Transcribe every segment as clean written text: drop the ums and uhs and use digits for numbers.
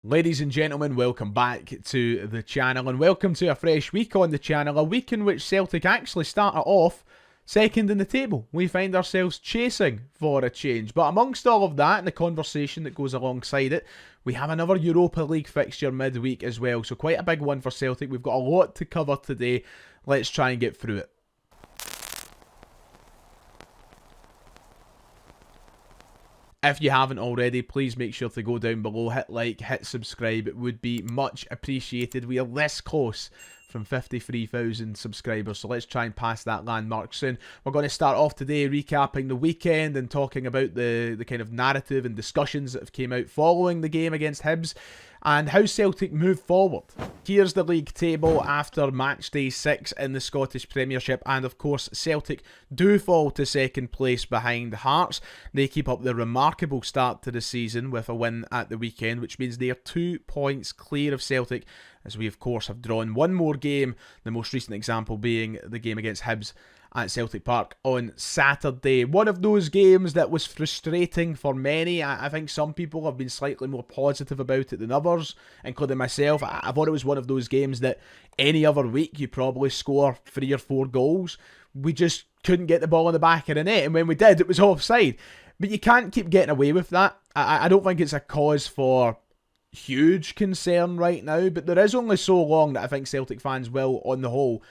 Ladies and gentlemen, welcome back to the channel and welcome to a fresh week on the channel, a week in which Celtic actually started off second in the table. We find ourselves chasing for a change, but amongst all of that and the conversation that goes alongside it, we have another Europa League fixture midweek as well, so quite a big one for Celtic. We've got a lot to cover today. Let's try and get through it. If you haven't already, please make sure to go down below, hit like, hit subscribe. It would be much appreciated. We are this close from 53,000 subscribers, so let's try and pass that landmark soon. We're going to start off today recapping the weekend and talking about the kind of narrative and discussions that have came out following the game against Hibs and how Celtic move forward. Here's the league table after match day 6 in the Scottish Premiership, and of course Celtic do fall to second place behind Hearts. They keep up the remarkable start to the season with a win at the weekend, which means they are 2 points clear of Celtic, as we of course have drawn one more game, the most recent example being the game against Hibs at Celtic Park on Saturday. One of those games that was frustrating for many. I think some people have been slightly more positive about it than others, including myself. I thought it was one of those games that any other week you probably score 3 or 4 goals. We just couldn't get the ball in the back of the net, and when we did, it was offside. But you can't keep getting away with that. I don't think it's a cause for huge concern right now, but there is only so long that I think Celtic fans will, on the whole,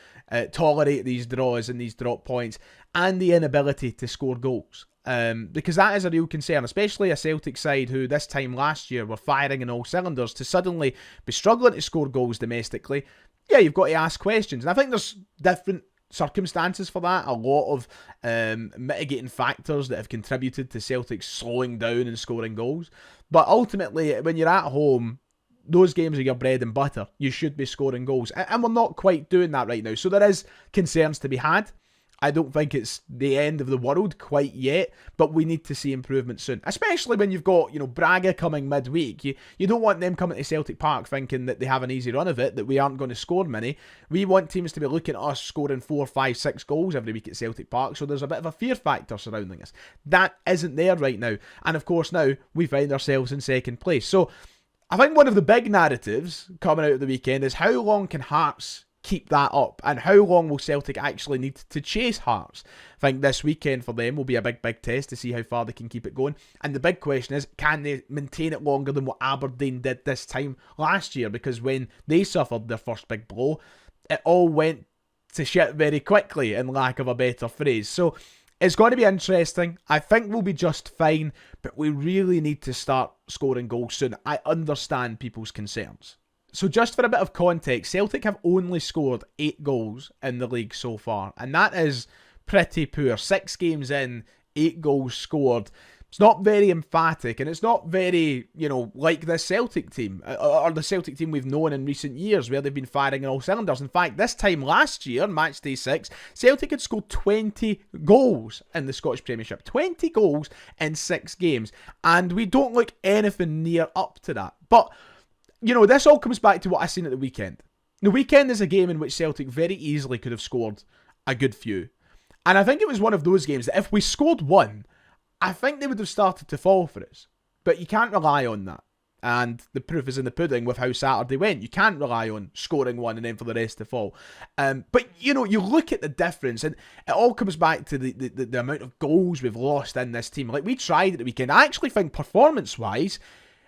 tolerate these draws and these drop points and the inability to score goals. Because that is a real concern, especially a Celtic side who this time last year were firing in all cylinders, to suddenly be struggling to score goals domestically. Yeah, you've got to ask questions. And I think there's different circumstances for that, a lot of mitigating factors that have contributed to Celtic slowing down and scoring goals. But ultimately, when you're at home, those games are your bread and butter. You should be scoring goals. And we're not quite doing that right now. So there is concerns to be had. I don't think it's the end of the world quite yet, but we need to see improvement soon. Especially when you've got, Braga coming midweek. You don't want them coming to Celtic Park thinking that they have an easy run of it, that we aren't going to score many. We want teams to be looking at us scoring 4, 5, 6 goals every week at Celtic Park, so there's a bit of a fear factor surrounding us. That isn't there right now. And of course now, we find ourselves in second place. So I think one of the big narratives coming out of the weekend is how long can Hearts keep that up, and how long will Celtic actually need to chase Hearts? I think this weekend for them will be a big test to see how far they can keep it going, and the big question is, can they maintain it longer than what Aberdeen did this time last year? Because when they suffered their first big blow, it all went to shit very quickly, in lack of a better phrase. So it's going to be interesting. I think we'll be just fine, but we really need to start scoring goals soon. I understand people's concerns. So just for a bit of context, Celtic have only scored 8 goals in the league so far, and that is pretty poor. 6 games in, 8 goals scored. It's not very emphatic, and it's not very, like this Celtic team, or the Celtic team we've known in recent years, where they've been firing in all cylinders. In fact, this time last year, match day 6, Celtic had scored 20 goals in the Scottish Premiership. 20 goals in 6 games, and we don't look anything near up to that. But this all comes back to what I seen at the weekend. The weekend is a game in which Celtic very easily could have scored a good few. And I think it was one of those games that if we scored one, I think they would have started to fall for us. But you can't rely on that. And the proof is in the pudding with how Saturday went. You can't rely on scoring one and then for the rest to fall. But, you look at the difference, and it all comes back to the amount of goals we've lost in this team. Like, we tried at the weekend. I actually think performance-wise,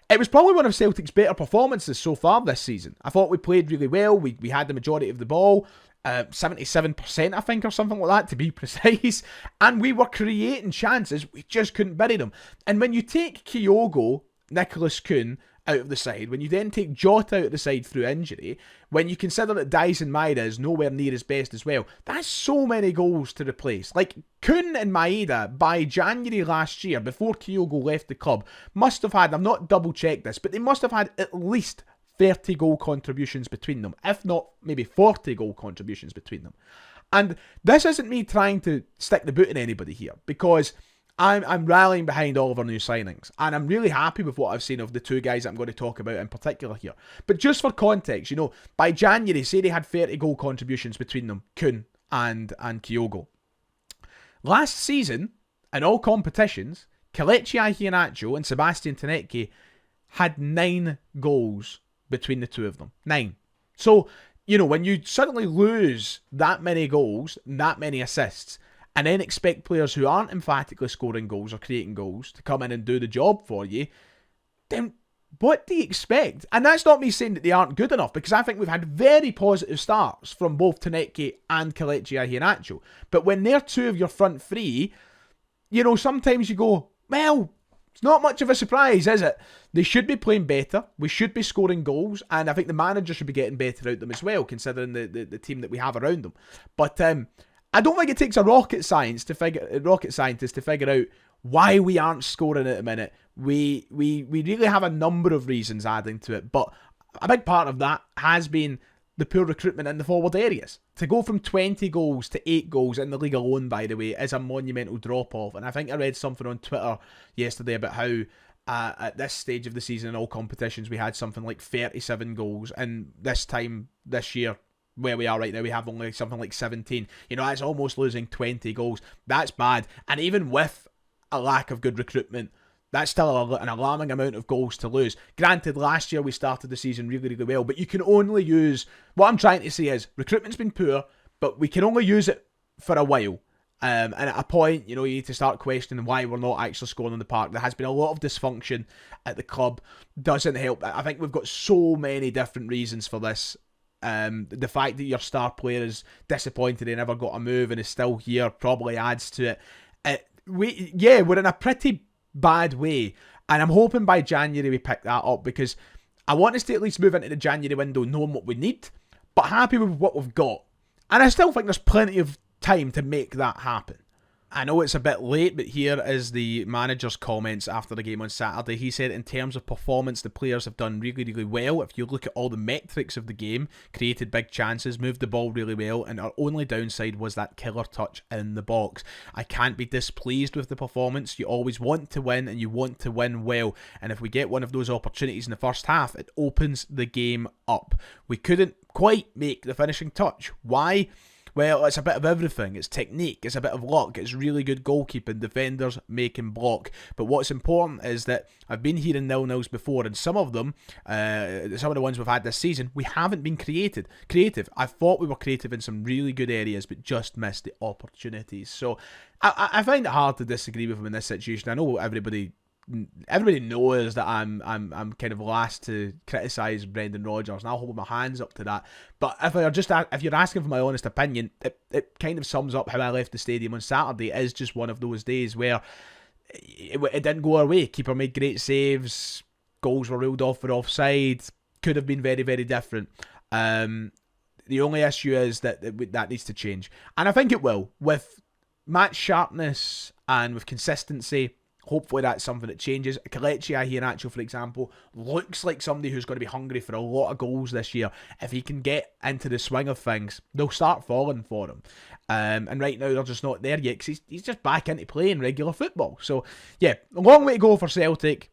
it was probably one of Celtic's better performances so far this season. I thought we played really well. We had the majority of the ball, 77% I think, or something like that to be precise. And we were creating chances. We just couldn't bury them. And when you take Kyogo, Nicholas Kuhn out of the side, when you then take Jota out of the side through injury, when you consider that Dyson Maeda is nowhere near his best as well, that's so many goals to replace. Like, Kuhn and Maeda, by January last year, before Kyogo left the club, must have had, I've not double checked this, but they must have had at least 30 goal contributions between them, if not maybe 40 goal contributions between them. And this isn't me trying to stick the boot in anybody here, because I'm rallying behind all of our new signings, and I'm really happy with what I've seen of the 2 guys that I'm going to talk about in particular here. But just for context, by January, say they had 30 goal contributions between them, Kuhn and Kyogo. Last season, in all competitions, Kelechi Iheanacho and Sebastian Tenetke had 9 goals between the two of them. 9. So, when you suddenly lose that many goals, that many assists, and then expect players who aren't emphatically scoring goals or creating goals to come in and do the job for you, then what do you expect? And that's not me saying that they aren't good enough, because I think we've had very positive starts from both Taneke and Kelechi Iheanacho. But when they're two of your front three, sometimes you go, well, it's not much of a surprise, is it? They should be playing better. We should be scoring goals. And I think the manager should be getting better out of them as well, considering the team that we have around them. But I don't think it takes a rocket scientist to figure out why we aren't scoring at the minute. We really have a number of reasons adding to it, but a big part of that has been the poor recruitment in the forward areas. To go from 20 goals to 8 goals in the league alone, by the way, is a monumental drop-off. And I think I read something on Twitter yesterday about how at this stage of the season in all competitions we had something like 37 goals, and this time this year, where we are right now, we have only something like 17. That's almost losing 20 goals. That's bad. And even with a lack of good recruitment, that's still an alarming amount of goals to lose. Granted, last year we started the season really, really well, but you can only use... What I'm trying to say is, recruitment's been poor, but we can only use it for a while. And at a point, you need to start questioning why we're not actually scoring in the park. There has been a lot of dysfunction at the club. Doesn't help. I think we've got so many different reasons for this. The fact that your star player is disappointed he never got a move and is still here probably adds to it. We're in a pretty bad way, and I'm hoping by January we pick that up, because I want us to at least move into the January window knowing what we need, but happy with what we've got. And I still think there's plenty of time to make that happen. I know it's a bit late, but here is the manager's comments after the game on Saturday. He said, in terms of performance, the players have done really, really well. If you look at all the metrics of the game, created big chances, moved the ball really well, and our only downside was that killer touch in the box. I can't be displeased with the performance. You always want to win, and you want to win well. And if we get one of those opportunities in the first half, it opens the game up. We couldn't quite make the finishing touch. Why? Well, it's a bit of everything. It's technique, it's a bit of luck, it's really good goalkeeping, defenders making block. But what's important is that I've been hearing 0-0s before, and some of them, some of the ones we've had this season, we haven't been creative. I thought we were creative in some really good areas, but just missed the opportunities. So I find it hard to disagree with him in this situation. I know everybody knows that I'm kind of last to criticise Brendan Rodgers, and I'll hold my hands up to that. But if you're asking for my honest opinion, it kind of sums up how I left the stadium on Saturday. It is just one of those days where it didn't go our way. Keeper made great saves, goals were ruled off for offside. Could have been very, very different. The only issue is that needs to change, and I think it will, with match sharpness and with consistency. Hopefully that's something that changes. Kelechi Iheanacho, for example, looks like somebody who's going to be hungry for a lot of goals this year. If he can get into the swing of things, they'll start falling for him. And right now they're just not there yet, because he's just back into playing regular football. So yeah, a long way to go for Celtic.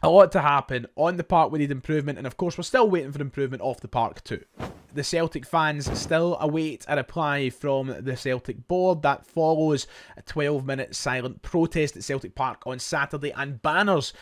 A lot to happen. On the park we need improvement, and of course we're still waiting for improvement off the park too. The Celtic fans still await a reply from the Celtic board. That follows a 12-minute silent protest at Celtic Park on Saturday, and banners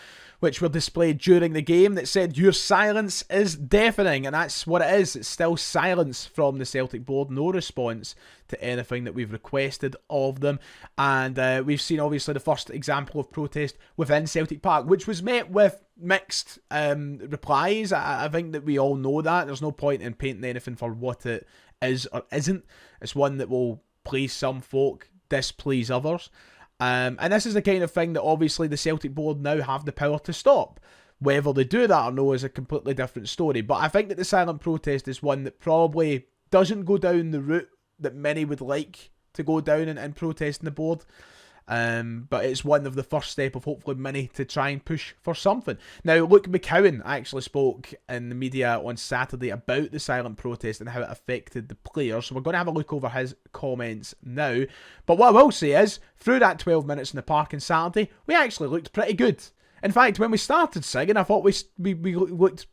which were displayed during the game that said, "Your silence is deafening," and that's what it is. It's still silence from the Celtic board. No response to anything that we've requested of them. And we've seen obviously the first example of protest within Celtic Park, which was met with mixed replies. I think that we all know that. There's no point in painting anything for what it is or isn't. It's one that will please some folk, displease others. And this is the kind of thing that obviously the Celtic board now have the power to stop. Whether they do that or no is a completely different story. But I think that the silent protest is one that probably doesn't go down the route that many would like to go down and protesting the board. But it's one of the first step of hopefully many to try and push for something. Now, look, McCowan actually spoke in the media on Saturday about the silent protest and how it affected the players. So we're going to have a look over his comments now. But what I will say is, through that 12 minutes in the park on Saturday, we actually looked pretty good. In fact, when we started singing, I thought we looked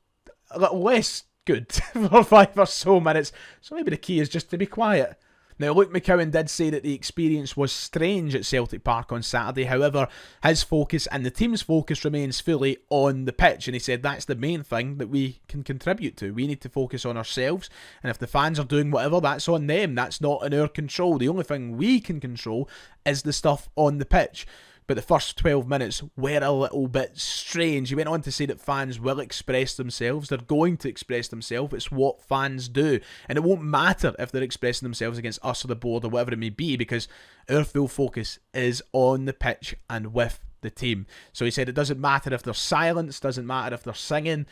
a little less good for 5 or so minutes. So maybe the key is just to be quiet. Now, Luke McCowan did say that the experience was strange at Celtic Park on Saturday. However, his focus and the team's focus remains fully on the pitch. And he said that's the main thing that we can contribute to. We need to focus on ourselves. And if the fans are doing whatever, that's on them. That's not in our control. The only thing we can control is the stuff on the pitch. But the first 12 minutes were a little bit strange. He went on to say that fans will express themselves. They're going to express themselves. It's what fans do. And it won't matter if they're expressing themselves against us or the board or whatever it may be, because our full focus is on the pitch and with the team. So he said it doesn't matter if there's silence, doesn't matter if they're singing.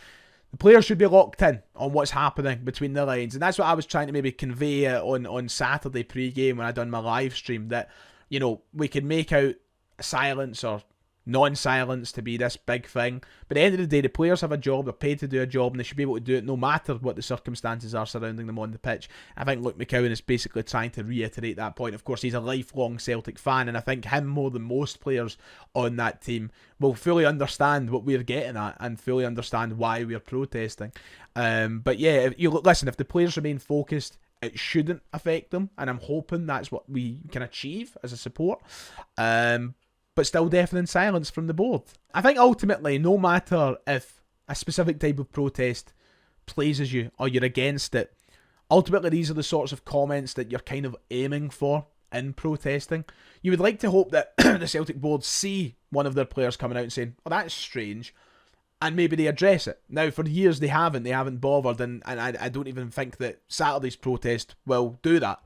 The players should be locked in on what's happening between the lines. And that's what I was trying to maybe convey on Saturday pre-game when I done my live stream, that, you know, we can make out silence or non-silence to be this big thing, but at the end of the day, the players have a job, they're paid to do a job, and they should be able to do it no matter what the circumstances are surrounding them on the pitch. I think Luke McCowan is basically trying to reiterate that point. Of course, he's a lifelong Celtic fan, and I think him more than most players on that team will fully understand what we're getting at and fully understand why we're protesting. But yeah, listen, if the players remain focused, it shouldn't affect them, and I'm hoping that's what we can achieve as a support. But still deafening silence from the board. I think ultimately, no matter if a specific type of protest pleases you or you're against it, ultimately these are the sorts of comments that you're kind of aiming for in protesting. You would like to hope that the Celtic board see one of their players coming out and saying, oh, that's strange, and maybe they address it. Now, for years they haven't bothered, and I don't even think that Saturday's protest will do that.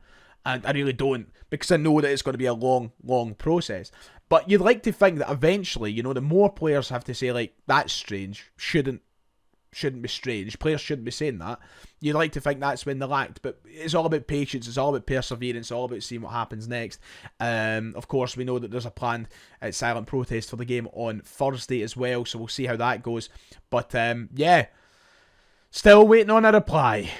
And I really don't, because I know that it's going to be a long, long process. But you'd like to think that eventually, you know, the more players have to say, like, that's strange, shouldn't be strange, players shouldn't be saying that, you'd like to think that's when they'll act. But it's all about patience, it's all about perseverance, it's all about seeing what happens next. Of course, we know that there's a planned silent protest for the game on Thursday as well, so we'll see how that goes. But, yeah, still waiting on a reply.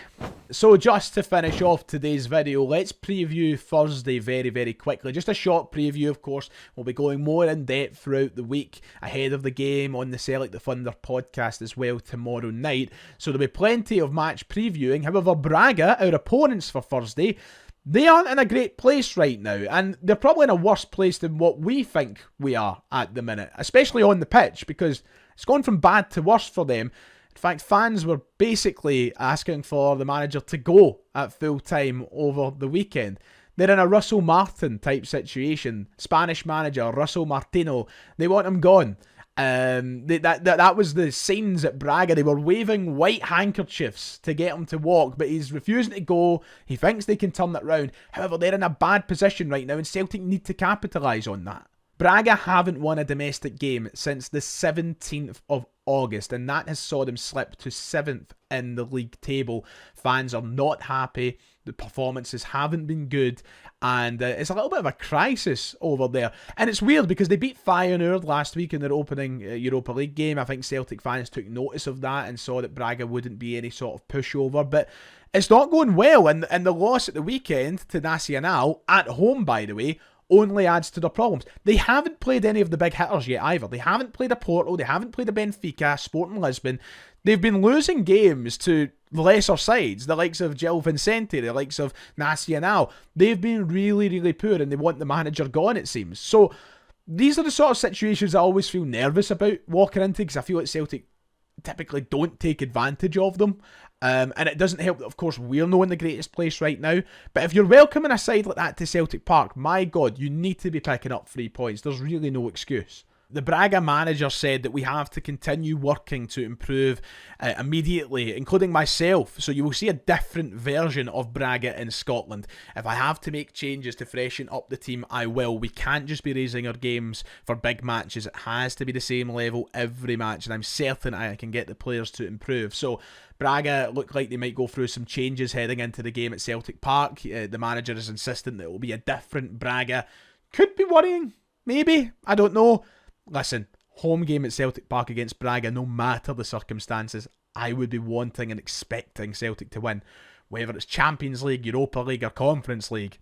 So just to finish off today's video, let's preview Thursday very, very quickly. Just a short preview, of course. We'll be going more in depth throughout the week ahead of the game on the Celtic the Thunder podcast as well tomorrow night. So there'll be plenty of match previewing. However, Braga, our opponents for Thursday, they aren't in a great place right now, and they're probably in a worse place than what we think we are at the minute, especially on the pitch, because it's gone from bad to worse for them. In fact, fans were basically asking for the manager to go at full time over the weekend. They're in a Russell Martin type situation. Spanish manager Russell Martino. They want him gone. That was the signs at Braga. They were waving white handkerchiefs to get him to walk, but he's refusing to go. He thinks they can turn that round. However, they're in a bad position right now, and Celtic need to capitalise on that. Braga haven't won a domestic game since the 17th of August, and that has saw them slip to 7th in the league table. Fans are not happy. The performances haven't been good, and it's a little bit of a crisis over there. And it's weird because they beat Feyenoord last week in their opening Europa League game. I think Celtic fans took notice of that and saw that Braga wouldn't be any sort of pushover, but it's not going well. And the loss at the weekend to Nacional, at home by the way, only adds to their problems. They haven't played any of the big hitters yet either. They haven't played a Porto, they haven't played a Benfica, Sporting Lisbon. They've been losing games to lesser sides, the likes of Gil Vicente, the likes of Nacional. They've been really, really poor, and they want the manager gone, it seems. So these are the sort of situations I always feel nervous about walking into, because I feel like Celtic typically don't take advantage of them. And it doesn't help that, of course, we're not in the greatest place right now. But if you're welcoming a side like that to Celtic Park, my God, you need to be picking up 3 points. There's really no excuse. The Braga manager said that we have to continue working to improve immediately, including myself. So you will see a different version of Braga in Scotland. If I have to make changes to freshen up the team, I will. We can't just be raising our games for big matches. It has to be the same level every match, and I'm certain I can get the players to improve. So Braga look like they might go through some changes heading into the game at Celtic Park. The manager is insistent that it will be a different Braga. Could be worrying, maybe. I don't know. Listen, home game at Celtic Park against Braga, no matter the circumstances, I would be wanting and expecting Celtic to win. Whether it's Champions League, Europa League or Conference League,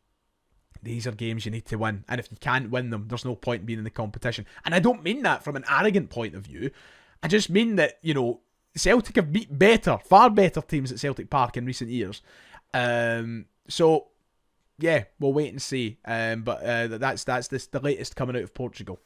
these are games you need to win. And if you can't win them, there's no point in being in the competition. And I don't mean that from an arrogant point of view. I just mean that, you know, Celtic have beat better, far better teams at Celtic Park in recent years. So yeah, we'll wait and see. But that's the latest coming out of Portugal.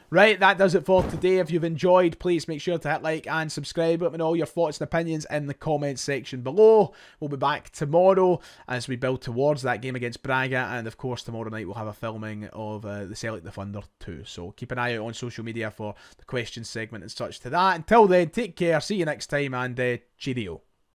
Right, that does it for today. If you've enjoyed, please make sure to hit like and subscribe. Let me know your thoughts and opinions in the comments section below. We'll be back tomorrow as we build towards that game against Braga. And of course, tomorrow night we'll have a filming of the Celtic the Thunder too. So keep an eye out on social media for the questions segment and such to that. Until then, take care. See you next time and cheerio.